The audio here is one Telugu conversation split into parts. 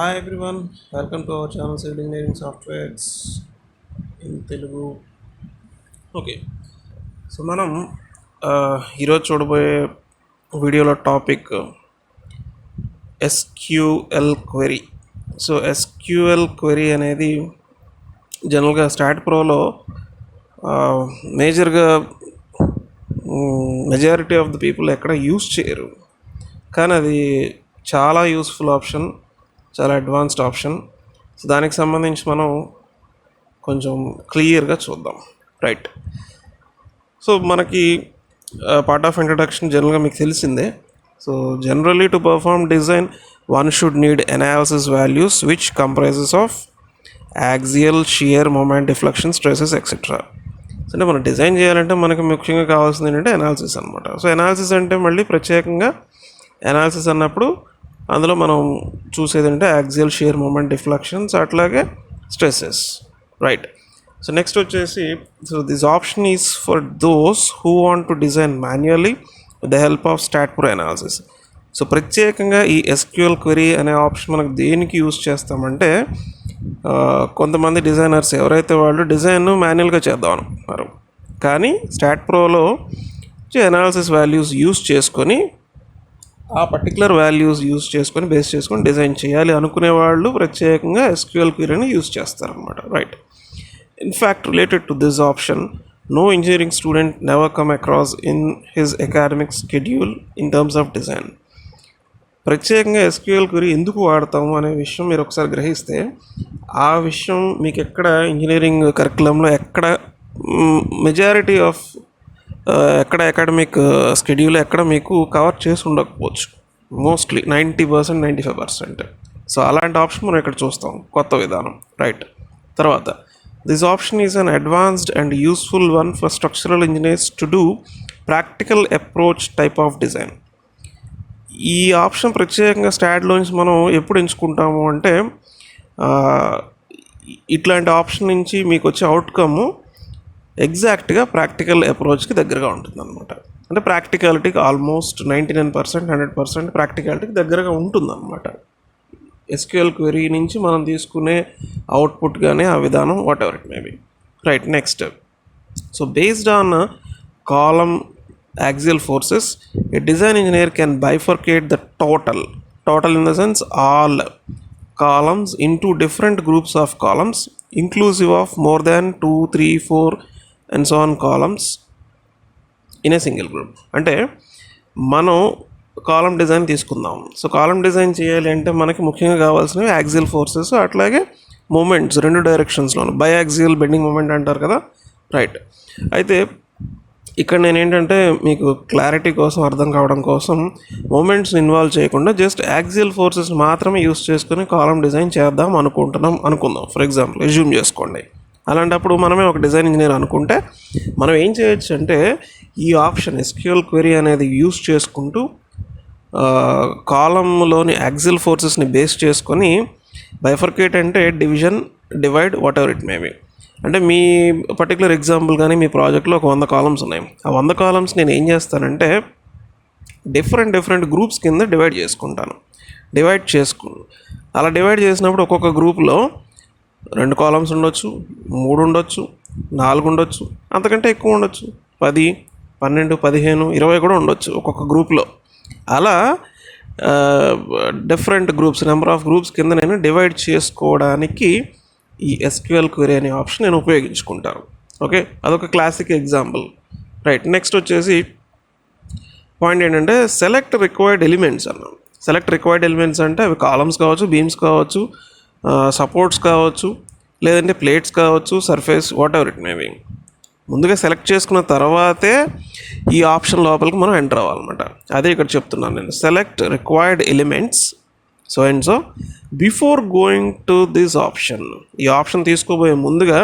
Hi everyone, welcome to our channel Civil Engineering Softwares in Telugu. Okay, so మనం ఈరోజు చూడబోయే వీడియోలో topic SQL query. So SQL query అనేది జనరల్గా స్టాట్ ప్రోలో మేజర్గా మెజారిటీ ఆఫ్ ద పీపుల్ ఎక్కడ యూస్ చేయరు, కానీ అది చాలా యూస్ఫుల్ ఆప్షన్, చాలా అడ్వాన్స్డ్ ఆప్షన్. సో దానికి సంబంధించి మనం కొంచెం క్లియర్గా చూద్దాం. రైట్, సో మనకి పార్ట్ ఆఫ్ ఇంట్రడక్షన్ జనరల్గా మీకు తెలిసిందే. So generally to perform design one should need analysis values which comprises of axial, shear, moment, deflection, stresses etcetera. అంటే మనం డిజైన్ చేయాలంటే మనకి ముఖ్యంగా కావాల్సింది ఏంటంటే అనాలిసిస్ అనమాట. సో అనాలిసిస్ అంటే మళ్ళీ ప్రత్యేకంగా అనాలిసిస్ అన్నప్పుడు అందులో మనం చూసేది అంటే యాక్సియల్, షియర్, మొమెంట్, డిఫ్లెక్షన్స్, అట్లాగే స్ట్రెసెస్. రైట్, సో నెక్స్ట్ వచ్చేసి so this option is for those who want to design manually with the help of start pro analysis. So ప్రత్యేకంగా ఈ ఎస్క్యూఎల్ క్వెరీ అనే ఆప్షన్ మనకు దేనికి యూజ్ చేస్తామంటే కొంతమంది డిజైనర్స్ ఎవరైతే వాళ్ళు డిజైన్ మాన్యువల్గా చేద్దాం అనుకుంటున్నారు, కానీ స్టాట్ ప్రోలో అనాలిసిస్ వాల్యూస్ యూజ్ చేసుకొని ఆ పర్టికులర్ వాల్యూస్ యూజ్ చేసుకొని బేస్ చేసుకొని డిజైన్ చేయాలి అనుకునే వాళ్ళు ప్రత్యేకంగా ఎస్క్యూఎల్ క్వెరీని యూజ్ చేస్తారనమాట. Right, in fact related to this option, no engineering student never come across in his academic schedule in terms of design. ప్రత్యేకంగా ఎస్క్యూఎల్ క్వెరీ ఎందుకు వాడతాము అనే విషయం మీరు ఒకసారి గ్రహిస్తే ఆ విషయం మీకు ఎక్కడ ఇంజనీరింగ్ కరికులంలో ఎక్కడ మెజారిటీ ఆఫ్ ఎక్కడ అకాడమిక్ స్కెడ్యూల్ ఎక్కడ మీకు కవర్ చేసి ఉండకపోవచ్చు, మోస్ట్లీ 90%, 95%. సో అలాంటి ఆప్షన్ మనం ఇక్కడ చూస్తాం, కొత్త విధానం. రైట్, తర్వాత this option is an advanced and useful one for structural engineers to do practical approach type of design. ఈ ఆప్షన్ ప్రత్యేకంగా స్టాట్లోంచి మనం ఎప్పుడు ఎంచుకుంటాము అంటే ఇట్లాంటి ఆప్షన్ నుంచి మీకు వచ్చే అవుట్కమ్ ఎగ్జాక్ట్గా ప్రాక్టికల్ అప్రోచ్కి దగ్గరగా ఉంటుంది అనమాట. అంటే ప్రాక్టికాలిటీకి ఆల్మోస్ట్ 99%, 100% ప్రాక్టికాలిటీకి దగ్గరగా ఉంటుంది అనమాట. ఎస్క్యూఎల్ క్వెరీ నుంచి మనం తీసుకునే అవుట్పుట్ కానీ ఆ విధానం what ever it may B. Right, next so based on column axial forces A design engineer can bifurcate the total in the sense all columns into different groups of columns inclusive of more than 2, 3, 4 and so on columns in a single group. అంటే మనం కాలమ్ డిజైన్ తీసుకుందాం. సో కాలమ్ డిజైన్ చేయాలి అంటే మనకి ముఖ్యంగా కావాల్సినవి యాక్సియల్ ఫోర్సెస్, అట్లాగే మూమెంట్స్ రెండు డైరెక్షన్స్లోను, బైయాక్సియల్ బెండింగ్ మూమెంట్ అంటారు కదా. రైట్, అయితే ఇక్కడ నేను ఏంటంటే మీకు క్లారిటీ కోసం, అర్థం కావడం కోసం మూమెంట్స్ని ఇన్వాల్వ్ చేయకుండా జస్ట్ యాక్సియల్ ఫోర్సెస్ మాత్రమే యూస్ చేసుకుని కాలమ్ డిజైన్ చేద్దాం అనుకుందాం. ఫర్ ఎగ్జాంపుల్ అజ్యూమ్ చేసుకోండి. అలాంటప్పుడు మనమే ఒక డిజైన్ ఇంజనీర్ అనుకుంటే మనం ఏం చేయొచ్చు అంటే ఈ ఆప్షన్ ఎస్క్యూఎల్ క్వెరీ అనేది యూస్ చేసుకుంటూ కాలంలోని యాక్సియల్ ఫోర్సెస్ని బేస్ చేసుకొని బైఫర్కేట్ అంటే division, divide, what ever it may B. అంటే మీ పర్టికులర్ ఎగ్జాంపుల్ కానీ మీ ప్రాజెక్ట్లో ఒక 100 కాలమ్స్ ఉన్నాయి. ఆ 100 కాలమ్స్ నేను ఏం చేస్తానంటే డిఫరెంట్ గ్రూప్స్ కింద డివైడ్ చేసుకుంటాను. అలా డివైడ్ చేసినప్పుడు ఒక్కొక్క గ్రూప్లో 2 కాలమ్స్ ఉండొచ్చు, 3 ఉండొచ్చు, 4 ఉండొచ్చు, అంతకంటే ఎక్కువ ఉండొచ్చు, 10, 12, 15, 20 కూడా ఉండొచ్చు ఒక్కొక్క గ్రూప్లో. అలా different groups, number of groups కింద నేను డివైడ్ చేసుకోవడానికి ఈ ఎస్క్యూఎల్ క్వెరీ అనే ఆప్షన్ నేను ఉపయోగించుకుంటాను. ఓకే, అదొక క్లాసిక్ ఎగ్జాంపుల్. రైట్, నెక్స్ట్ వచ్చేసి పాయింట్ ఏంటంటే సెలెక్ట్ రిక్వైర్డ్ ఎలిమెంట్స్ అన్నాం. సెలెక్ట్ రిక్వైర్డ్ ఎలిమెంట్స్ అంటే అవి కాలమ్స్ కావచ్చు, బీమ్స్ కావచ్చు, సపోర్ట్స్ కావచ్చు, లేదంటే ప్లేట్స్ కావచ్చు, surface, what ever it may B. ముందుగా సెలెక్ట్ చేసుకున్న తర్వాతే ఈ ఆప్షన్ లోపలికి మనం ఎంటర్ అవ్వాలన్నమాట. అదే ఇక్కడ చెప్తున్నాను నేను, select required elements so and so before going to this option. ఈ ఆప్షన్ తీసుకోబోయే ముందుగా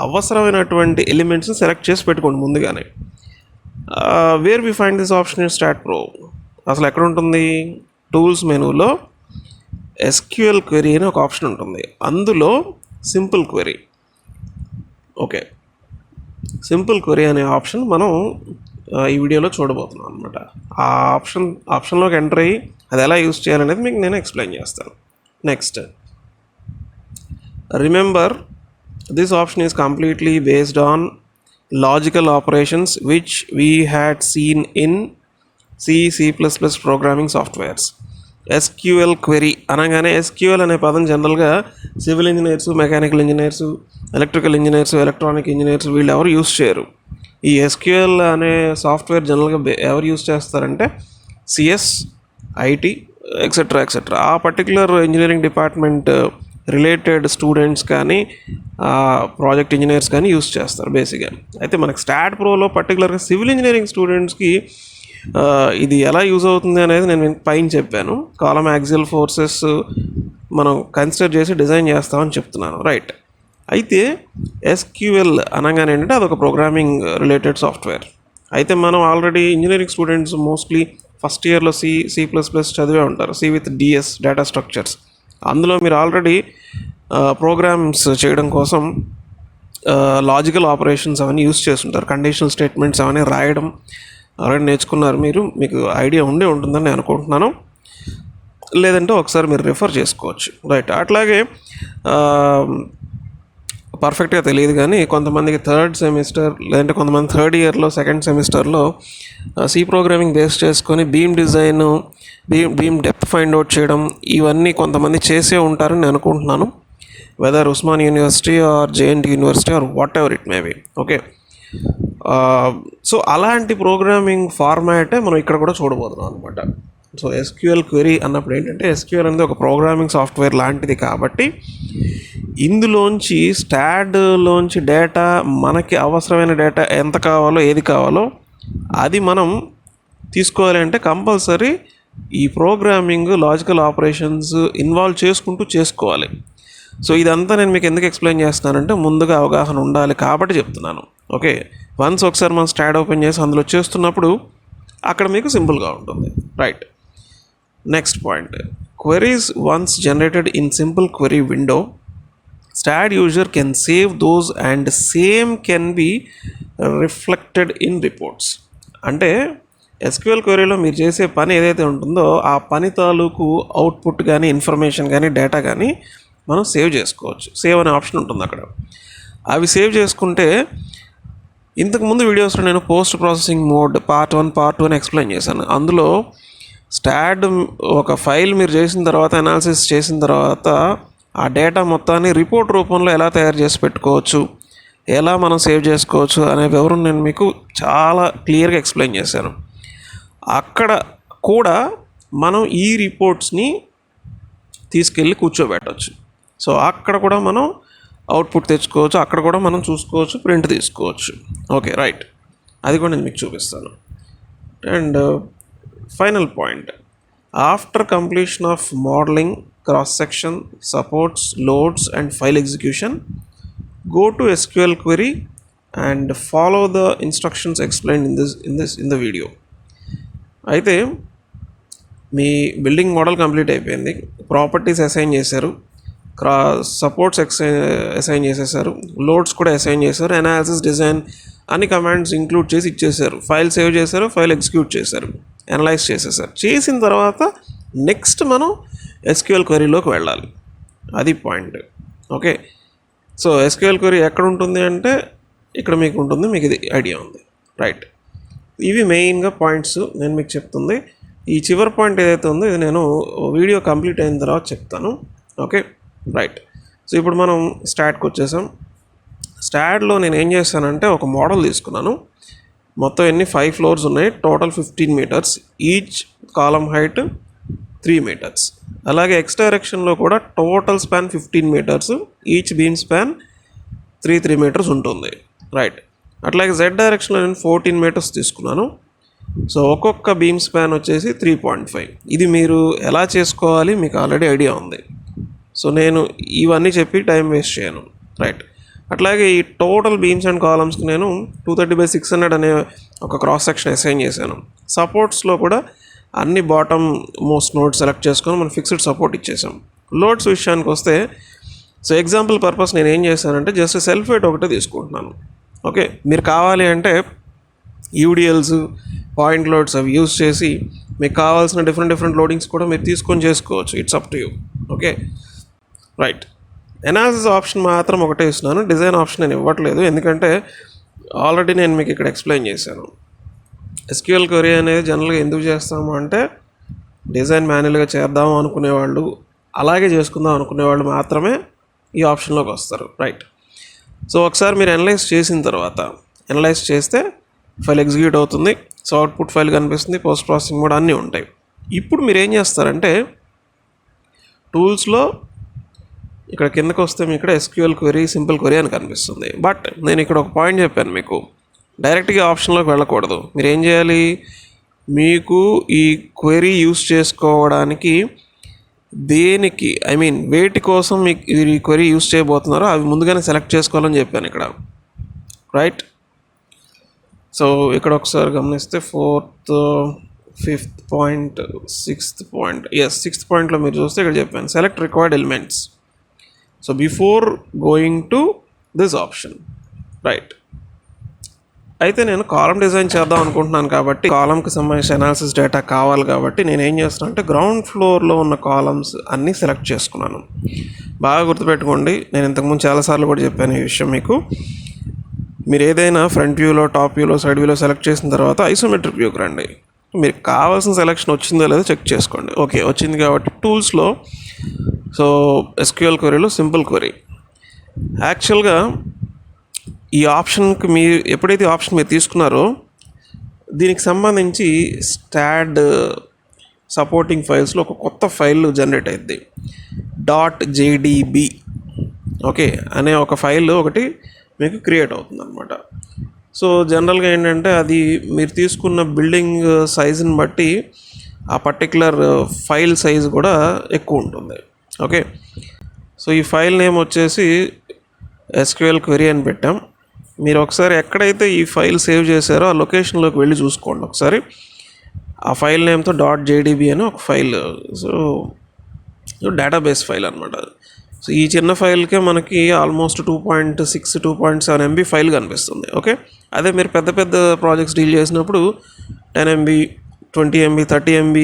అవసరమైనటువంటి ఎలిమెంట్స్ని సెలెక్ట్ చేసి పెట్టుకోండి ముందుగానే. Where we find this option in Stat Pro, అసలు ఎక్కడ ఉంటుంది? టూల్స్ మెనూలో ఎస్క్యూఎల్ క్వెరీ అని ఒక ఆప్షన్ ఉంటుంది, అందులో simple query. Okay, simple query అనే ఆప్షన్ మనం ఈ వీడియోలో చూడబోతున్నాం అనమాట. ఆ ఆప్షన్లోకి ఎంటర్ అయ్యి అది ఎలా యూజ్ చేయాలనేది మీకు నేను ఎక్స్ప్లెయిన్ చేస్తాను. Next, remember this option is completely based on logical operations which we had seen in C++ programming softwares. SQL query అనగానే SQL అనే పదం జనరల్గా civil engineers, mechanical engineers, electrical engineers, electronic engineers వీళ్ళు ఎవరు యూస్ చేయరు. ఈ SQL అనే సాఫ్ట్వేర్ జనరల్గా ఎవరు యూస్ చేస్తారంటే సిఎస్, ఐటీ ఎక్సెట్రా ఆ particular engineering department related students కానీ ప్రాజెక్ట్ ఇంజనీర్స్ కానీ యూస్ చేస్తారు బేసిక్గా. అయితే మనకి స్టాట్ ప్రోలో పర్టికులర్గా సివిల్ ఇంజనీరింగ్ స్టూడెంట్స్కి ఇది ఎలా యూజ్ అవుతుంది అనేది నేను పైన చెప్పాను. కాలమ్ యాక్సియల్ ఫోర్సెస్ మనం కన్సిడర్ చేసి డిజైన్ చేస్తామని చెప్తున్నాను, రైట్. అయితే SQL అనగానే ఏంటంటే అదొక ప్రోగ్రామింగ్ రిలేటెడ్ సాఫ్ట్వేర్. అయితే మనం already engineering students mostly first ఇయర్లో C++ చదివే ఉంటారు, C with DS data structures. అందులో మీరు ఆల్రెడీ ప్రోగ్రామ్స్ చేయడం కోసం లాజికల్ ఆపరేషన్స్ అవన్నీ యూస్ చేస్తుంటారు, కండిషనల్ స్టేట్మెంట్స్ అవన్నీ రాయడం ఆల్రెడీ నేర్చుకున్నారు మీరు, మీకు ఐడియా ఉంటుందని నేను అనుకుంటున్నాను. లేదంటే ఒకసారి మీరు రిఫర్ చేసుకోవచ్చు, రైట్. అట్లాగే పర్ఫెక్ట్గా తెలియదు కానీ కొంతమందికి థర్డ్ సెమిస్టర్ లేదంటే కొంతమంది థర్డ్ ఇయర్లో సెకండ్ సెమిస్టర్లో సి ప్రోగ్రామింగ్ బేస్ చేసుకొని beam design, beam depth find out చేయడం ఇవన్నీ కొంతమంది చేసే ఉంటారని నేను అనుకుంటున్నాను. Whether Osman university or JNT university or whatever it may be, okay. So అలాంటి ప్రోగ్రామింగ్ ఫార్మాటే మనం ఇక్కడ కూడా చూడబోతున్నాం అనమాట. సో SQL క్వెరీ అన్నప్పుడు ఏంటంటే SQL అనేది ఒక ప్రోగ్రామింగ్ సాఫ్ట్వేర్ లాంటిది కాబట్టి ఇందులోంచి స్టాడ్లోంచి డేటా మనకి అవసరమైన డేటా ఎంత కావాలో ఏది కావాలో అది మనం తీసుకోవాలి అంటే కంపల్సరీ ఈ ప్రోగ్రామింగ్ లాజికల్ ఆపరేషన్స్ ఇన్వాల్వ్ చేసుకుంటూ చేసుకోవాలి. సో ఇదంతా నేను మీకు ఎందుకు ఎక్స్ప్లెయిన్ చేస్తున్నానంటే ముందుగా అవగాహన ఉండాలి కాబట్టి చెప్తున్నాను, ఓకే. వన్స్ ఒకసారి మనం స్టాడ్ ఓపెన్ చేసి అందులో చేస్తున్నప్పుడు అక్కడ మీకు సింపుల్గా ఉంటుంది, right. Next point, queries once generated in simple query window, STAD user can save those and same can be reflected in reports. అంటే SQL క్వెరీలో మీరు చేసే పని ఏదైతే ఉంటుందో ఆ పని తాలూకు అవుట్పుట్ కానీ ఇన్ఫర్మేషన్ కానీ డేటా కానీ మనం సేవ్ చేసుకోవచ్చు. సేవ్ అనే ఆప్షన్ ఉంటుంది అక్కడ. అవి సేవ్ చేసుకుంటే ఇంతకుముందు వీడియోస్లో నేను post processing mode part 1, part 2 అని ఎక్స్ప్లెయిన్ చేశాను. అందులో స్టాడ్ ఒక ఫైల్ మీరు చేసిన తర్వాత అనాలిసిస్ చేసిన తర్వాత ఆ డేటా మొత్తాన్ని రిపోర్ట్ రూపంలో ఎలా తయారు చేసి పెట్టుకోవచ్చు, ఎలా మనం సేవ్ చేసుకోవచ్చు అనే వివరం నేను మీకు చాలా క్లియర్గా ఎక్స్ప్లెయిన్ చేశాను. అక్కడ కూడా మనం ఈ రిపోర్ట్స్ని తీసుకెళ్ళి కూర్చోబెట్టవచ్చు. సో అక్కడ కూడా మనం అవుట్పుట్ తెచ్చుకోవచ్చు, అక్కడ కూడా మనం చూసుకోవచ్చు, ప్రింట్ తీసుకోవచ్చు, ఓకే, రైట్. అది కూడా నేను మీకు చూపిస్తాను. And final point, after completion of modelling, cross section, supports, loads and file execution, go to SQL query and follow the instructions explained in the video. అయితే మీ బిల్డింగ్ మోడల్ కంప్లీట్ అయిపోయింది, ప్రాపర్టీస్ అసైన్ చేశారు, సపోర్ట్స్ అసైన్ చేసేసారు, లోడ్స్ కూడా అసైన్ చేశారు, అనాలిసిస్, డిజైన్ అన్ని కమాండ్స్ ఇంక్లూడ్ చేసి ఇచ్చేసారు, ఫైల్ సేవ్ చేశారు, ఫైల్ ఎగ్జిక్యూట్ చేశారు, అనలైజ్ చేసేసారు. చేసిన తర్వాత నెక్స్ట్ మనం SQL క్వెరీలోకి వెళ్ళాలి, అది point, okay. So SQL query ఎక్కడ ఉంటుంది అంటే ఇక్కడ మీకు ఉంటుంది, మీకు ఇది ఐడియా ఉంది, రైట్. ఇవి మెయిన్గా పాయింట్స్ నేను మీకు చెప్తుంది. ఈ చివరి పాయింట్ ఏదైతే ఉందో ఇది నేను వీడియో కంప్లీట్ అయిన తర్వాత చెప్తాను, ఓకే, రైట్. సో ఇప్పుడు మనం స్టాడ్కి వచ్చేసాం. స్టాడ్లో నేను ఏం చేశానంటే ఒక మోడల్ తీసుకున్నాను. మొత్తం 5 ఫ్లోర్స్ ఉన్నాయి, total 15 meters, each column height 3 meters. అలాగే ఎక్స్ డైరెక్షన్లో కూడా total span 15 meters, each beam span 3 meters ఉంటుంది, రైట్. అట్లాగే జెడ్ డైరెక్షన్లో నేను 14 మీటర్స్ తీసుకున్నాను. సో ఒక్కొక్క బీమ్ స్పాన్ వచ్చేసి 3.5. ఇది మీరు ఎలా చేసుకోవాలి మీకు ఆల్రెడీ ఐడియా ఉంది. సో నేను ఇవన్నీ చెప్పి టైం వేస్ట్ చేయను, రైట్. అట్లాగే ఈ టోటల్ బీమ్స్ అండ్ కాలమ్స్కి నేను 230/600 అనే ఒక క్రాస్ సెక్షన్ అసైన్ చేశాను. సపోర్ట్స్లో కూడా అన్ని బాటమ్ మోస్ట్ నోడ్ సెలెక్ట్ చేసుకొని మనం ఫిక్స్డ్ సపోర్ట్ ఇచ్చేసాం. లోడ్స్ విషయానికి వస్తే, సో ఎగ్జాంపుల్ పర్పస్ నేను ఏం చేశానంటే జస్ట్ సెల్ఫ్ వెయిట్ ఒకటే తీసుకుంటున్నాను, ఓకే. మీరు కావాలి అంటే UDLs, పాయింట్ లోడ్స్ అవి యూజ్ చేసి మీకు కావాల్సిన డిఫరెంట్ లోడింగ్స్ కూడా మీరు తీసుకొని చేసుకోవచ్చు. It's up to you. Okay, right. Analysis option మాత్రం ఒకటే ఇస్తున్నాను, డిజైన్ ఆప్షన్ నేను ఇవ్వట్లేదు, ఎందుకంటే ఆల్రెడీ నేను మీకు ఇక్కడ ఎక్స్ప్లెయిన్ చేశాను. ఎస్క్యూఎల్ క్వెరీ అనేది జనరల్గా ఎందుకు చేస్తాము అంటే డిజైన్ మాన్యువల్గా చేద్దాం అనుకునేవాళ్ళు, అలాగే చేసుకుందాం అనుకునేవాళ్ళు మాత్రమే ఈ ఆప్షన్లోకి వస్తారు. రైట్. సో ఒకసారి మీరు అనలైజ్ చేసిన తర్వాత, అనలైజ్ చేస్తే ఫైల్ ఎగ్జిక్యూట్ అవుతుంది. సో అవుట్పుట్ ఫైల్ కనిపిస్తుంది, పోస్ట్ ప్రాసెసింగ్ కూడా అన్నీ ఉంటాయి. ఇప్పుడు మీరు ఏం చేస్తారంటే టూల్స్లో ఇక్కడ కిందకు వస్తే మీకు ఇక్కడ ఎస్క్యూఎల్ క్వెరీ, సింపుల్ క్వెరీ అని కనిపిస్తుంది. బట్ నేను ఇక్కడ ఒక పాయింట్ చెప్పాను మీకు, డైరెక్ట్గా ఆప్షన్లోకి వెళ్ళకూడదు. మీరు ఏం చేయాలి, మీకు ఈ క్వెరీ యూస్ చేసుకోవడానికి దేనికి వేటి కోసం మీకు ఈ క్వెరీ యూస్ చేయబోతున్నారో అవి ముందుగానే సెలెక్ట్ చేసుకోవాలని చెప్పాను ఇక్కడ. రైట్. సో ఇక్కడ ఒకసారి గమనిస్తే 4th, 5th point, 6th point, sixth పాయింట్లో మీరు చూస్తే ఇక్కడ చెప్పాను select required elements. So before going to this option. Right. అయితే నేను కాలం డిజైన్ చేద్దాం అనుకుంటున్నాను కాబట్టి కాలంకి సంబంధించిన అనాలిసిస్ డేటా కావాలి కాబట్టి నేను ఏం చేస్తున్నాను అంటే గ్రౌండ్ ఫ్లోర్లో ఉన్న కాలమ్స్ అన్నీ సెలెక్ట్ చేసుకున్నాను. బాగా గుర్తుపెట్టుకోండి, నేను ఇంతకుముందు చాలాసార్లు కూడా చెప్పాను ఈ విషయం మీకు. మీరు ఏదైనా ఫ్రంట్ వ్యూలో, టాప్ వ్యూలో, సైడ్ వ్యూలో సెలెక్ట్ చేసిన తర్వాత ఐసోమెట్రిక్ వ్యూకి రండి. మీరు కావాల్సిన సెలెక్షన్ వచ్చిందో లేదో చెక్ చేసుకోండి. ఓకే, వచ్చింది కాబట్టి టూల్స్లో, సో ఎస్క్యూఎల్ క్వెరీలో సింపుల్ క్వెరీ. యాక్చువల్గా ఈ ఆప్షన్కి మీరు ఎప్పుడైతే ఆప్షన్ మీరు తీసుకున్నారో దీనికి సంబంధించి స్టాడ్ సపోర్టింగ్ ఫైల్స్లో ఒక కొత్త ఫైల్ జనరేట్ అయింది, .jdb ఓకే అనే ఒక ఫైల్ ఒకటి మీకు క్రియేట్ అవుతుంది అనమాట. సో జనరల్గా ఏంటంటే అది మీరు తీసుకున్న బిల్డింగ్ సైజుని బట్టి ఆ పర్టికులర్ ఫైల్ సైజ్ కూడా ఎక్కువ ఉంటుంది. ఓకే, సో ఈ ఫైల్ నేమ్ వచ్చేసి ఎస్క్యూఎల్ క్వెరీ అని పెట్టాం. మీరు ఒకసారి ఎక్కడైతే ఈ ఫైల్ సేవ్ చేశారో ఆ లొకేషన్లోకి వెళ్ళి చూసుకోండి ఒకసారి. ఆ ఫైల్ నేమ్తో .jdb అని ఒక ఫైల్, సో డేటాబేస్ ఫైల్ అనమాట. సో ఈ చిన్న ఫైల్కే మనకి ఆల్మోస్ట్ 2.6, 2.7 MB ఫైల్ కనిపిస్తుంది. ఓకే, అదే మీరు పెద్ద పెద్ద ప్రాజెక్ట్స్ డీల్ చేసినప్పుడు 10 MB, 20 MB, 30 MB,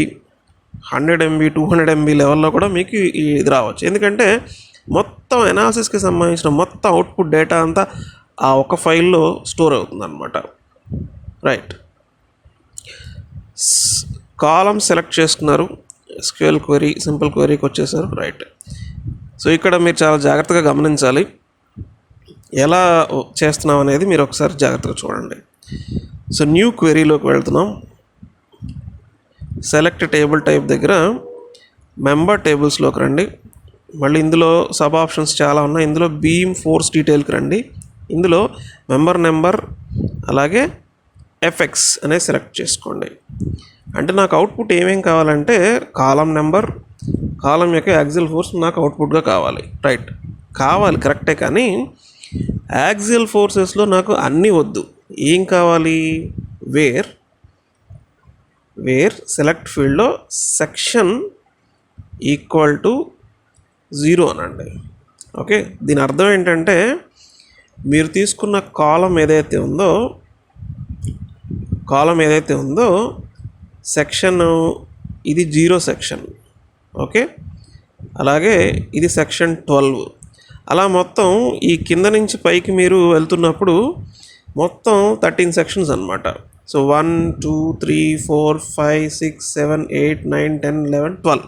100 MB, 200 MB లెవెల్లో కూడా మీకు ఇది రావచ్చు. ఎందుకంటే మొత్తం ఎనాలిసిస్కి సంబంధించిన మొత్తం అవుట్పుట్ డేటా అంతా ఆ ఒక ఫైల్లో స్టోర్ అవుతుంది అనమాట. రైట్. కాలం సెలెక్ట్ చేసుకున్నారు, ఎస్క్యూఎల్ క్వెరీ, సింపుల్ క్వెరీకి వచ్చేసారు. రైట్. సో ఇక్కడ మీరు చాలా జాగ్రత్తగా గమనించాలి, ఎలా చేస్తున్నాం అనేది మీరు ఒకసారి జాగ్రత్తగా చూడండి. సో న్యూ క్వెరీలోకి వెళ్తున్నాం. సెలెక్ట్ టేబుల్ టైప్ దగ్గర మెంబర్ టేబుల్స్లోకి రండి. మళ్ళీ ఇందులో సబ్ ఆప్షన్స్ చాలా ఉన్నాయి. ఇందులో బీమ్ ఫోర్స్ డీటెయిల్కి రండి. ఇందులో మెంబర్ నెంబర్ అలాగే ఎఫెక్ట్స్ అనేది సెలెక్ట్ చేసుకోండి. అంటే నాకు అవుట్పుట్ ఏమేం కావాలంటే కాలం నెంబర్, కాలం యొక్క యాక్సియల్ ఫోర్స్ నాకు అవుట్పుట్గా కావాలి. రైట్, కావాలి కరెక్టే, కానీ యాక్సియల్ ఫోర్సెస్లో నాకు అన్నీ వద్దు. ఏం కావాలి, వేర్ సెలెక్ట్ ఫీల్డ్లో సెక్షన్ ఈక్వల్ టు 0 అనండి. ఓకే, దీని అర్థం ఏంటంటే మీరు తీసుకున్న కాలం ఏదైతే ఉందో సెక్షన్ ఇది 0 సెక్షన్. ఓకే, అలాగే ఇది సెక్షన్ 12. అలా మొత్తం ఈ కింద నుంచి పైకి మీరు వెళ్తున్నప్పుడు మొత్తం 13 సెక్షన్స్ అనమాట. సో 1, 2, 3, 4, 5, 6, 7, 8, 9, 10, 11, 12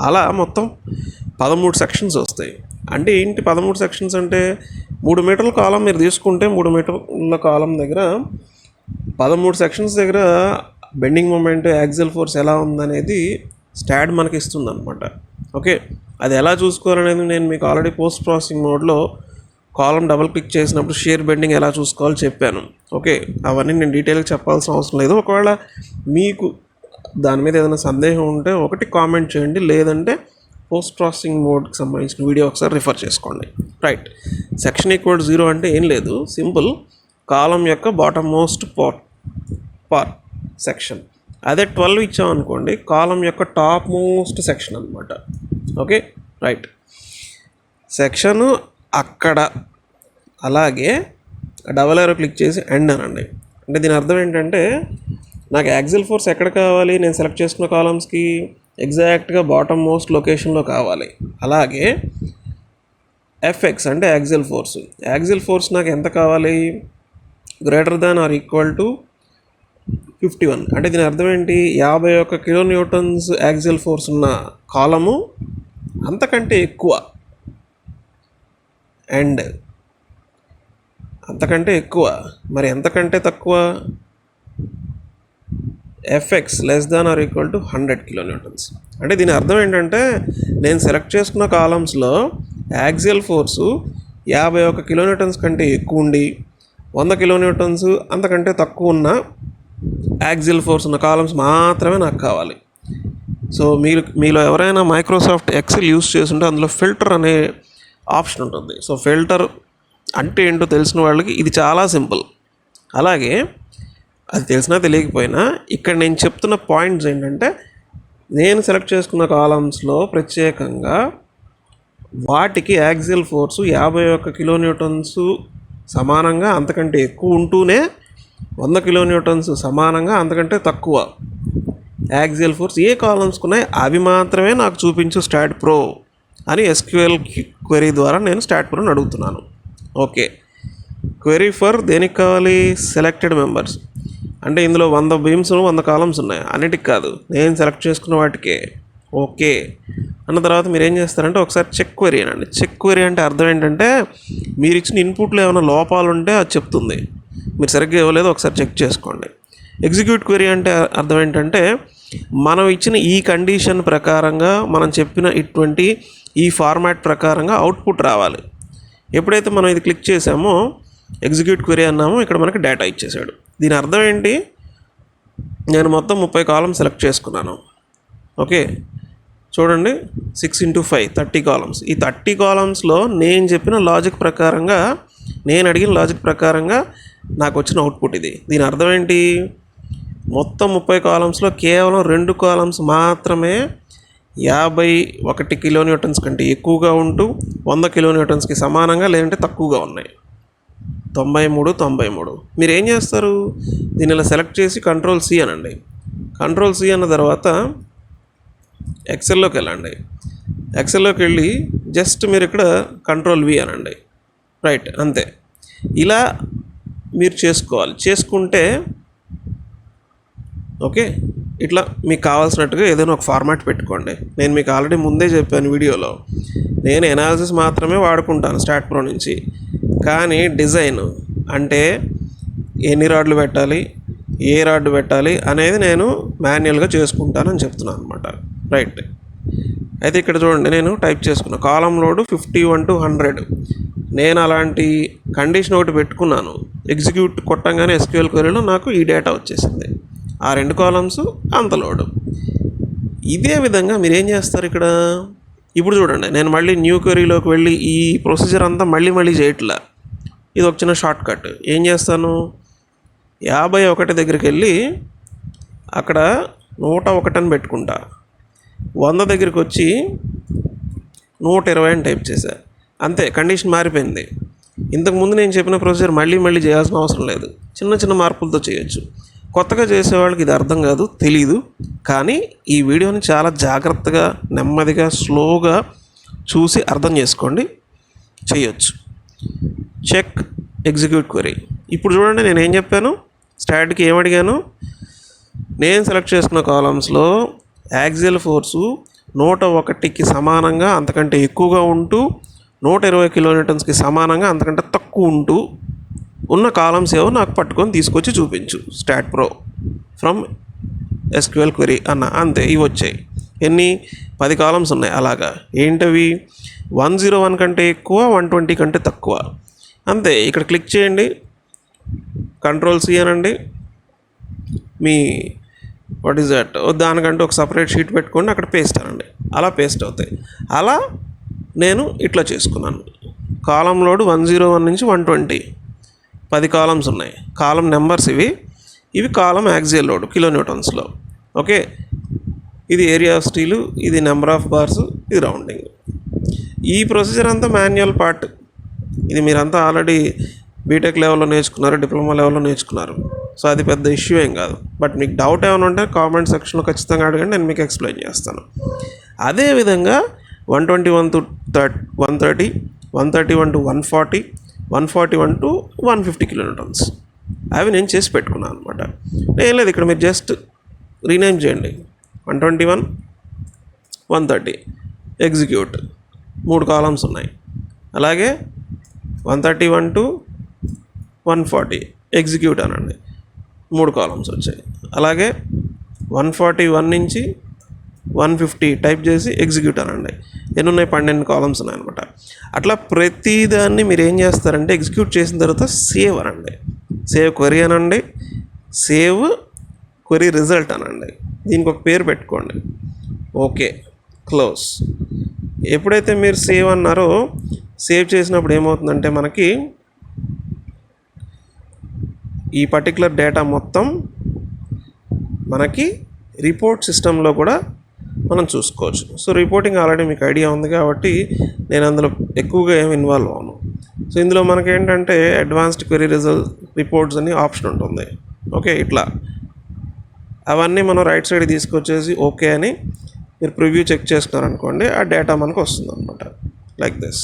అలా మొత్తం 13 సెక్షన్స్ వస్తాయి. అంటే ఏంటి 13 సెక్షన్స్ అంటే 3 మీటర్ల కాలం మీరు తీసుకుంటే 3 మీటర్ల కాలం దగ్గర 13 సెక్షన్స్ దగ్గర బెండింగ్ మూమెంట్, యాక్సియల్ ఫోర్స్ ఎలా ఉందనేది స్టాడ్ మనకి ఇస్తుంది అనమాట. ఓకే, అది ఎలా చూసుకోవాలనేది నేను మీకు ఆల్రెడీ పోస్ట్ ప్రాసెసింగ్ మోడ్లో కాలం డబుల్ క్లిక్ చేసినప్పుడు షేర్ బెండింగ్ ఎలా చూసుకోవాలో చెప్పాను. ఓకే, అవన్నీ నేను డీటెయిల్గా చెప్పాల్సిన అవసరం లేదు. ఒకవేళ మీకు దాని మీద ఏదైనా సందేహం ఉంటే ఒకటి కామెంట్ చేయండి, లేదంటే పోస్ట్ ప్రాసెసింగ్ మోడ్కి సంబంధించిన వీడియో ఒకసారి రిఫర్ చేసుకోండి. రైట్. సెక్షన్ ఈక్వల్ 0 అంటే ఏం లేదు, సింపుల్ కాలం యొక్క బాటమ్ మోస్ట్ పార్ట్ సెక్షన్. అదే 12 ఇచ్చామనుకోండి, కాలం యొక్క టాప్ మోస్ట్ సెక్షన్ అనమాట. Okay, right. సెక్షను అక్కడ, అలాగే డబల్ ఏరో క్లిక్ చేసి ఎండ్ అనండి. అంటే దీని అర్థం ఏంటంటే నాకు యాక్సిల్ ఫోర్స్ ఎక్కడ కావాలి, నేను సెలెక్ట్ చేసుకున్న కాలమ్స్కి ఎగ్జాక్ట్గా బాటమ్ మోస్ట్ లొకేషన్లో కావాలి. అలాగే ఎఫ్ఎక్స్ అంటే యాక్సిల్ ఫోర్స్ నాకు ఎంత కావాలి, greater than or equal to 51. అంటే దీని అర్థం ఏంటి, 51 కిలో న్యూటన్స్ యాక్సిల్ ఫోర్స్ ఉన్న కాలము అంతకంటే ఎక్కువ అండ్ అంతకంటే ఎక్కువ, మరి ఎంతకంటే తక్కువ, FX less than or equal to 100 kilo newtons. అంటే దీని అర్థం ఏంటంటే నేను సెలెక్ట్ చేసుకున్న కాలమ్స్లో యాక్సిల్ ఫోర్సు 51 కిలో న్యూటన్స్ కంటే ఎక్కువ ఉండి 100 కిలో న్యూటన్స్ అంతకంటే తక్కువ ఉన్న యాక్సిల్ ఫోర్స్ ఉన్న కాలమ్స్ మాత్రమే నాకు కావాలి. సో మీలో ఎవరైనా మైక్రోసాఫ్ట్ ఎక్సెల్ యూస్ చేస్తుంటే అందులో ఫిల్టర్ అనే ఆప్షన్ ఉంటుంది. సో ఫిల్టర్ అంటే ఏంటో తెలిసిన వాళ్ళకి ఇది చాలా సింపుల్. అలాగే అది తెలిసినా తెలియకపోయినా ఇక్కడ నేను చెప్తున్న పాయింట్స్ ఏంటంటే, నేను సెలెక్ట్ చేసుకున్న కాలమ్స్లో ప్రత్యేకంగా వాటికి యాక్సిల్ ఫోర్సు 51 కిలో న్యూటన్స్ సమానంగా అంతకంటే ఎక్కువ ఉంటూనే 100 కిలో న్యూటన్స్ సమానంగా అంతకంటే తక్కువ యాక్సిల్ ఫోర్స్ ఏ కాలమ్స్కి ఉన్నాయి అవి మాత్రమే నాకు చూపించు స్టాట్ ప్రో అని ఎస్క్యూఎల్ క్వెరీ ద్వారా నేను స్టాట్ ప్రోని అడుగుతున్నాను. ఓకే, క్వెరీ ఫర్ దేనికి కావాలి, సెలెక్టెడ్ మెంబర్స్. అంటే ఇందులో 100 బీమ్స్ 100 కాలమ్స్ ఉన్నాయి, అన్నిటికి కాదు, నేను సెలెక్ట్ చేసుకున్న వాటికే. ఓకే అన్న తర్వాత మీరు ఏం చేస్తారంటే ఒకసారి చెక్ క్వెరీ అనండి. చెక్ క్వెరీ అంటే అర్థం ఏంటంటే, మీరు ఇచ్చిన ఇన్పుట్లో ఏమైనా లోపాలు ఉంటే అది చెప్తుంది, మీరు సరిగ్గా ఇవ్వలేదు ఒకసారి చెక్ చేసుకోండి. ఎగ్జిక్యూట్ క్వెరీ అంటే అర్థం ఏంటంటే, మనం ఇచ్చిన ఈ కండిషన్ ప్రకారంగా మనం చెప్పిన ఇటువంటి ఈ ఫార్మాట్ ప్రకారంగా అవుట్పుట్ రావాలి. ఎప్పుడైతే మనం ఇది క్లిక్ చేసామో ఎగ్జిక్యూట్ క్వెరీ అన్నామో ఇక్కడ మనకి డేటా ఇచ్చేసాడు. దీని అర్థం ఏంటి, నేను మొత్తం 30 కాలమ్స్ సెలెక్ట్ చేసుకున్నాను. ఓకే చూడండి, 6 × 5 30 కాలమ్స్. ఈ 30 కాలమ్స్లో నేను చెప్పిన లాజిక్ ప్రకారంగా, నేను అడిగిన లాజిక్ ప్రకారంగా నాకు వచ్చిన అవుట్పుట్ ఇది. దీని అర్థం ఏంటి, మొత్తం 30 కాలమ్స్లో కేవలం 2 కాలమ్స్ మాత్రమే 51 కిలో న్యూటన్స్ కంటే ఎక్కువగా ఉంటూ 100 కిలో న్యూటన్స్కి సమానంగా లేదంటే తక్కువగా ఉన్నాయి. 93. మీరు ఏం చేస్తారు, దీన్ని ఇలా సెలెక్ట్ చేసి Ctrl+C అనండి. Ctrl+C అన్న తర్వాత ఎక్సెల్లోకి వెళ్ళండి. ఎక్సెల్లోకి వెళ్ళి జస్ట్ మీరు ఇక్కడ Ctrl+V అనండి. రైట్, అంతే. ఇలా మీరు చేసుకుంటే ఓకే, ఇట్లా మీకు కావాల్సినట్టుగా ఏదైనా ఒక ఫార్మాట్ పెట్టుకోండి. నేను మీకు ఆల్రెడీ ముందే చెప్పాను వీడియోలో, నేను ఎనాలిసిస్ మాత్రమే వాడుకుంటాను స్టాట్ ప్రో నుంచి. కానీ డిజైన్ అంటే ఎన్ని రాడ్లు పెట్టాలి, ఏ రాడ్ పెట్టాలి అనేది నేను మాన్యువల్గా చేసుకుంటానని చెప్తున్నాను అనమాట. రైట్, అయితే ఇక్కడ చూడండి, నేను టైప్ చేసుకున్నా కాలమ్ లోడ్ 51 to 100. నేను అలాంటి కండిషన్ ఒకటి పెట్టుకున్నాను. ఎగ్జిక్యూట్ కొట్టంగానే ఎస్క్యూఎల్ క్వెరీలో నాకు ఈ డేటా వచ్చేసింది. ఆ 2 కాలమ్స్ అంత లోడు. ఇదే విధంగా మీరు ఏం చేస్తారు ఇక్కడ, ఇప్పుడు చూడండి, నేను మళ్ళీ న్యూ క్వెరీలోకి వెళ్ళి ఈ ప్రొసీజర్ అంతా మళ్ళీ చేయట్లా. ఇది ఒక చిన్న షార్ట్ కట్. ఏం చేస్తాను, 51 దగ్గరికి వెళ్ళి అక్కడ 101 అని పెట్టుకుంటా. 100 దగ్గరికి వచ్చి 120 అని టైప్ చేశా. అంతే, కండిషన్ మారిపోయింది. ఇంతకుముందు నేను చెప్పిన ప్రొసీజర్ మళ్ళీ చేయాల్సిన అవసరం లేదు. చిన్న మార్పులతో చేయొచ్చు. కొత్తగా చేసేవాళ్ళకి ఇది అర్థం కాదు, తెలీదు. కానీ ఈ వీడియోని చాలా జాగ్రత్తగా, నెమ్మదిగా, స్లోగా చూసి అర్థం చేసుకోండి, చేయొచ్చు. Check execute query. ఇప్పుడు చూడండి, నేను ఏం చెప్పాను, స్టాట్కి ఏమడిగాను, నేను సెలెక్ట్ చేసుకున్న కాలమ్స్లో యాక్సిల్ ఫోర్సు 101కి సమానంగా అంతకంటే ఎక్కువగా ఉంటూ 120 కిలో న్యూటన్స్కి సమానంగా అంతకంటే తక్కువ ఉంటూ ఉన్న కాలమ్స్ ఏవో నాకు పట్టుకొని తీసుకొచ్చి చూపించు start pro from SQL query అన్న. అంతే, ఇవి వచ్చాయి. ఎన్ని, 10 కాలమ్స్ ఉన్నాయి. అలాగా ఏంటవి, 101 కంటే ఎక్కువ, 120 కంటే తక్కువ. అంతే, ఇక్కడ క్లిక్ చేయండి, Ctrl+C అనండి. మీ వాట్ ఈజ్ దట్, దానికంటే ఒక సపరేట్ షీట్ పెట్టుకోండి, అక్కడ పేస్ట్ అనండి. అలా పేస్ట్ అవుతాయి. అలా నేను ఇట్లా చేసుకున్నాను. కాలం లోడ్ 101 నుంచి 120, 10 కాలమ్స్ ఉన్నాయి. కాలం నెంబర్స్ ఇవి కాలం యాక్సియల్ లోడ్ కిలో న్యూటన్స్లో. ఓకే, ఇది ఏరియా ఆఫ్ స్టీలు, ఇది నెంబర్ ఆఫ్ బార్స్, ఇది రౌండింగ్. ఈ ప్రొసీజర్ అంతా మాన్యువల్ పార్ట్. ఇది మీరంతా ఆల్రెడీ బీటెక్ లెవెల్లో నేర్చుకున్నారు, డిప్లొమా లెవెల్లో నేర్చుకున్నారు. సో అది పెద్ద ఇష్యూ ఏం కాదు. బట్ మీకు డౌట్ ఏమైనా ఉంటే కామెంట్ సెక్షన్లో ఖచ్చితంగా అడగండి, నేను మీకు ఎక్స్ప్లెయిన్ చేస్తాను. అదేవిధంగా 121 to 130, 131 to 140, 141 to 150 కిలోన్యూటన్స్ అవి నేను చేసి పెట్టుకున్నాను అనమాట. ఏం లేదు, ఇక్కడ మీరు జస్ట్ రీనేమ్ చేయండి. 121, 130 ఎగ్జిక్యూట్ 3 కాలమ్స్ ఉన్నాయి. అలాగే 131 to 140 ఎగ్జిక్యూట్ అనండి, 3 కాలమ్స్ వచ్చాయి. అలాగే 141 నుంచి 150 టైప్ చేసి ఎగ్జిక్యూట్ అనండి, ఎన్ని ఉన్నాయి? 12 కాలమ్స్ ఉన్నాయన్నమాట. అట్లా ప్రతిదాన్ని మీరు ఏం చేస్తారంటే ఎగ్జిక్యూట్ చేసిన తర్వాత సేవ్ అనండి, సేవ్ క్వరీ అనండి, సేవ్ క్వరీ రిజల్ట్ అనండి. దీనికి ఒక పేరు పెట్టుకోండి. Okay, close. ఎప్పుడైతే మీరు సేవ్ అన్నారో, సేవ్ చేసినప్పుడు ఏమవుతుందంటే మనకి ఈ పర్టికులర్ డేటా మొత్తం మనకి రిపోర్ట్ సిస్టంలో కూడా మనం చూసుకోవచ్చు. సో రిపోర్టింగ్ ఆల్రెడీ మీకు ఐడియా ఉంది కాబట్టి నేను అందులో ఎక్కువగా ఏమి ఇన్వాల్వ్ అవ్వను. సో ఇందులో మనకి ఏంటంటే అడ్వాన్స్డ్ క్వెరీ రిజల్ట్ రిపోర్ట్స్ అని ఆప్షన్ ఉంటుంది. ఓకే, ఇట్లా అవన్నీ మనం రైట్ సైడ్ తీసుకొచ్చేసి ఓకే అని మీరు ప్రివ్యూ చెక్ చేసుకున్నారనుకోండి, ఆ డేటా మనకు వస్తుంది అనమాట. Like this.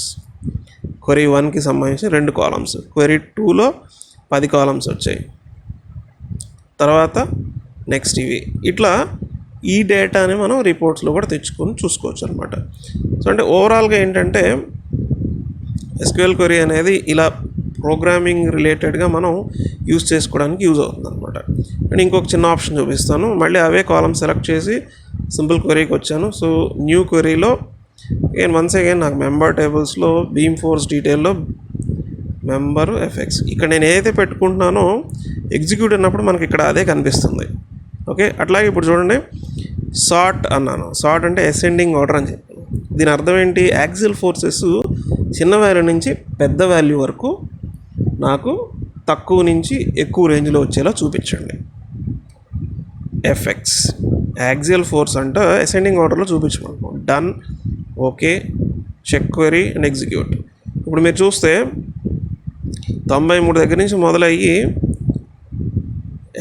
క్వెరీ 1కి సంబంధించి 2 కాలమ్స్, క్వెరీ 2లో 10 కాలమ్స్ వచ్చాయి. తర్వాత నెక్స్ట్ ఇవి. ఇట్లా ఈ డేటాని మనం రిపోర్ట్స్లో కూడా తెచ్చుకొని చూసుకోవచ్చు అనమాట. సో అంటే ఓవరాల్గా ఏంటంటే ఎస్క్యూఎల్ క్వెరీ అనేది ఇలా ప్రోగ్రామింగ్ రిలేటెడ్గా మనం యూజ్ చేసుకోవడానికి యూజ్ అవుతుంది అనమాట. అండ్ ఇంకొక చిన్న ఆప్షన్ చూపిస్తాను. మళ్ళీ అవే కాలమ్ సెలెక్ట్ చేసి సింపుల్ క్వెరీకి వచ్చాను. సో న్యూ క్వెరీలో వన్స్ అగైన్ నాకు మెంబర్ టేబుల్స్లో బీమ్ ఫోర్స్ డీటెయిల్లో మెంబర్ ఎఫెక్ట్స్ ఇక్కడ నేను ఏదైతే పెట్టుకుంటున్నానో ఎగ్జిక్యూట్ అన్నప్పుడు మనకి ఇక్కడ అదే కనిపిస్తుంది. ఓకే, అట్లాగే ఇప్పుడు చూడండి, సార్ట్ అన్నాను. సార్ట్ అంటే అసెండింగ్ ఆర్డర్ అని చెప్పాను. దీని అర్థం ఏంటి? యాక్సిల్ ఫోర్సెస్ చిన్న వాల్యూ నుంచి పెద్ద వాల్యూ వరకు నాకు తక్కువ నుంచి ఎక్కువ రేంజ్లో వచ్చేలా చూపించండి. ఎఫెక్ట్స్ యాక్సిల్ ఫోర్స్ అంటే అసెండింగ్ ఆర్డర్లో చూపించమనుకో. Done, okay, check query and execute. ఇప్పుడు మీరు చూస్తే 93 దగ్గర నుంచి మొదలయ్యి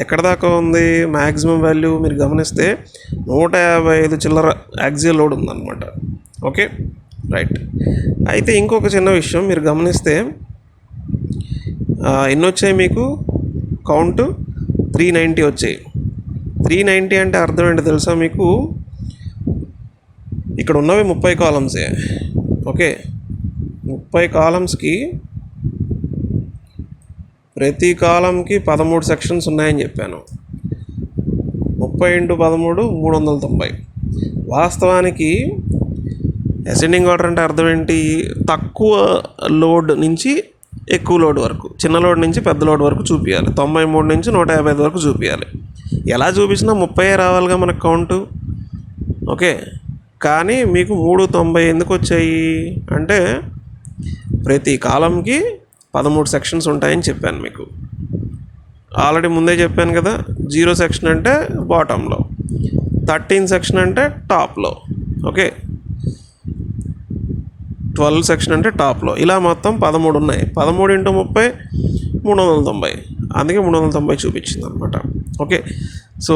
ఎక్కడ దాకా ఉంది మ్యాక్సిమం వాల్యూ మీరు గమనిస్తే 155 చిల్లర యాక్సియల్ లోడ్ ఉందన్నమాట. Okay, right. అయితే ఇంకొక చిన్న విషయం మీరు గమనిస్తే ఎన్ని వచ్చాయి మీకు? కౌంట్ 390 వచ్చాయి. 390 అంటే అర్థం ఏంటో తెలుసా మీకు? ఇక్కడ ఉన్నవి 30 కాలమ్సే. ఓకే, 30 కాలమ్స్కి ప్రతి కాలంకి 13 సెక్షన్స్ ఉన్నాయని చెప్పాను. 30 × 13 390. వాస్తవానికి అసెండింగ్ ఆర్డర్ అంటే అర్థం ఏంటి? తక్కువ లోడ్ నుంచి ఎక్కువ లోడ్ వరకు, చిన్న లోడ్ నుంచి పెద్ద లోడ్ వరకు చూపించాలి. 93 నుంచి 155 వరకు చూపించాలి. ఎలా చూపించినా 30 రావాలిగా మనకు కౌంటు. ఓకే, కానీ మీకు 390 ఎందుకు వచ్చాయి అంటే ప్రతి కాలంకి 13 సెక్షన్స్ ఉంటాయని చెప్పాను మీకు. ఆల్రెడీ ముందే చెప్పాను కదా, 0 సెక్షన్ అంటే బాటంలో, 13 సెక్షన్ అంటే టాప్లో, ఓకే, 12 సెక్షన్ అంటే టాప్లో. ఇలా మొత్తం 13 ఉన్నాయి. 13 × 30 390. అందుకే 390 చూపించింది అనమాట. ఓకే, సో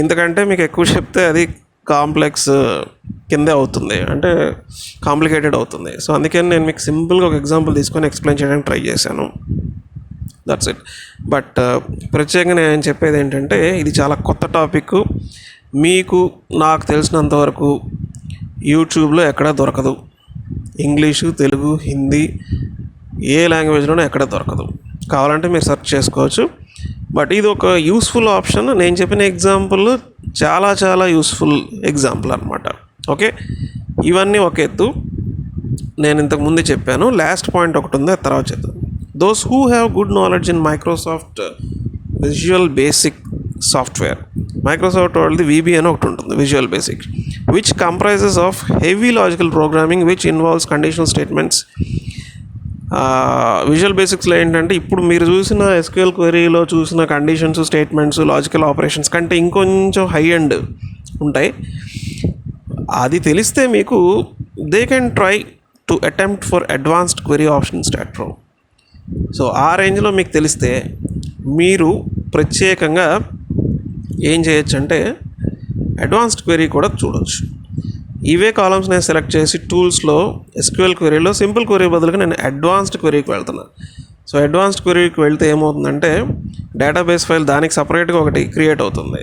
ఎందుకంటే మీకు ఎక్కువ చెప్తే అది కాంప్లెక్స్ కిందే అవుతుంది, అంటే కాంప్లికేటెడ్ అవుతుంది. సో అందుకని నేను మీకు సింపుల్గా ఒక ఎగ్జాంపుల్ తీసుకొని ఎక్స్ప్లెయిన్ చేయడానికి ట్రై చేశాను. That's it. బట్ ప్రత్యేకంగా నేను చెప్పేది ఏంటంటే ఇది చాలా కొత్త టాపిక్. మీకు నాకు తెలిసినంతవరకు యూట్యూబ్లో ఎక్కడా దొరకదు. ఇంగ్లీషు, తెలుగు, హిందీ ఏ లాంగ్వేజ్లోనూ ఎక్కడ దొరకదు. కావాలంటే మీరు సెర్చ్ చేసుకోవచ్చు. బట్ ఇది ఒక యూస్ఫుల్ ఆప్షన్. నేను చెప్పిన ఎగ్జాంపుల్ చాలా చాలా యూస్ఫుల్ ఎగ్జాంపుల్ అనమాట. ఓకే, ఇవన్నీ ఒక ఎత్తు. నేను ఇంతకు ముందే చెప్పాను. లాస్ట్ పాయింట్ ఒకటి ఉంది, అది తర్వాత చెప్తాను. Those who have good knowledge in Microsoft visual basic software. Microsoft వాళ్ళది VB అని ఒకటి ఉంటుంది, visual basic, which comprises of heavy logical programming which involves conditional statements. Visual బేసిక్స్లో ఏంటంటే ఇప్పుడు మీరు చూసిన SQL క్వెరీలో చూసిన కండిషన్స్, స్టేట్మెంట్స్, లాజికల్ ఆపరేషన్స్ కంటే ఇంకొంచెం హై ఎండ్ ఉంటాయి. అది తెలిస్తే మీకు they can try to attempt for advanced query option start pro. So ఆ రేంజ్లో మీకు తెలిస్తే మీరు ప్రత్యేకంగా ఏం చేయొచ్చు అంటే అడ్వాన్స్డ్ క్వెరీ కూడా చూడొచ్చు. ఇవే కాలమ్స్ నేను సెలెక్ట్ చేసి టూల్స్లో ఎస్క్యూఎల్ క్వెరీలో సింపుల్ క్వెరీ బదులుగా నేను అడ్వాన్స్డ్ క్వెరీకి వెళ్తున్నాను. సో అడ్వాన్స్డ్ క్వెరీకి వెళ్తే ఏమవుతుందంటే డేటాబేస్ ఫైల్ దానికి సపరేట్గా ఒకటి క్రియేట్ అవుతుంది.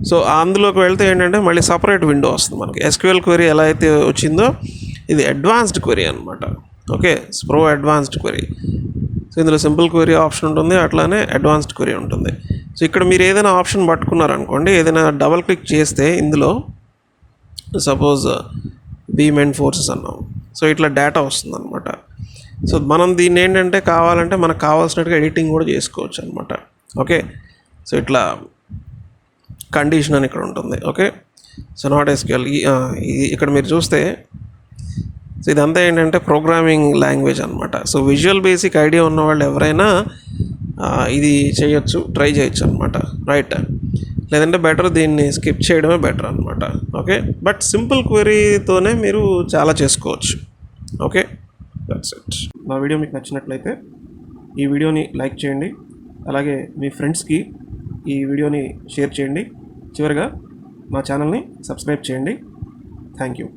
సో అందులోకి వెళ్తే ఏంటంటే మళ్ళీ సపరేట్ విండో వస్తుంది మనకి. ఎస్క్యూఎల్ క్వెరీ ఎలా అయితే వచ్చిందో ఇది అడ్వాన్స్డ్ క్వెరీ అనమాట. Okay, pro advanced query. So ఇందులో సింపుల్ క్వెరీ ఆప్షన్ ఉంటుంది, అట్లానే అడ్వాన్స్డ్ క్వెరీ ఉంటుంది. సో ఇక్కడ మీరు ఏదైనా ఆప్షన్ పట్టుకున్నారనుకోండి, ఏదైనా డబల్ క్లిక్ చేస్తే ఇందులో సపోజ్ బీమ్ అండ్ ఫోర్సెస్ అన్నాం. సో ఇట్లా డేటా వస్తుంది అనమాట. సో మనం దీన్ని ఏంటంటే కావాలంటే మనకు కావాల్సినట్టుగా ఎడిటింగ్ కూడా చేసుకోవచ్చు అనమాట. ఓకే, సో ఇట్లా కండిషన్ అని ఇక్కడ ఉంటుంది. Okay, so not SQL. ఇక్కడ మీరు చూస్తే సో ఇదంతా ఏంటంటే ప్రోగ్రామింగ్ లాంగ్వేజ్ అనమాట. సో విజువల్ బేసిక్ ఐడియా ఉన్న వాళ్ళు ఎవరైనా ఇది చేయొచ్చు, ట్రై చేయొచ్చు అనమాట. రైట్, లేదంటే బెటర్ దీన్ని స్కిప్ చేయడమే బెటర్ అనమాట. ఓకే, బట్ సింపుల్ క్వెరీతోనే మీరు చాలా చేసుకోవచ్చు. Okay, that's it. నా వీడియో మీకు నచ్చినట్లయితే ఈ వీడియోని లైక్ చేయండి, అలాగే మీ ఫ్రెండ్స్కి ఈ వీడియోని షేర్ చేయండి. చివరిగా మా ఛానల్ని సబ్స్క్రైబ్ చేయండి. Thank you.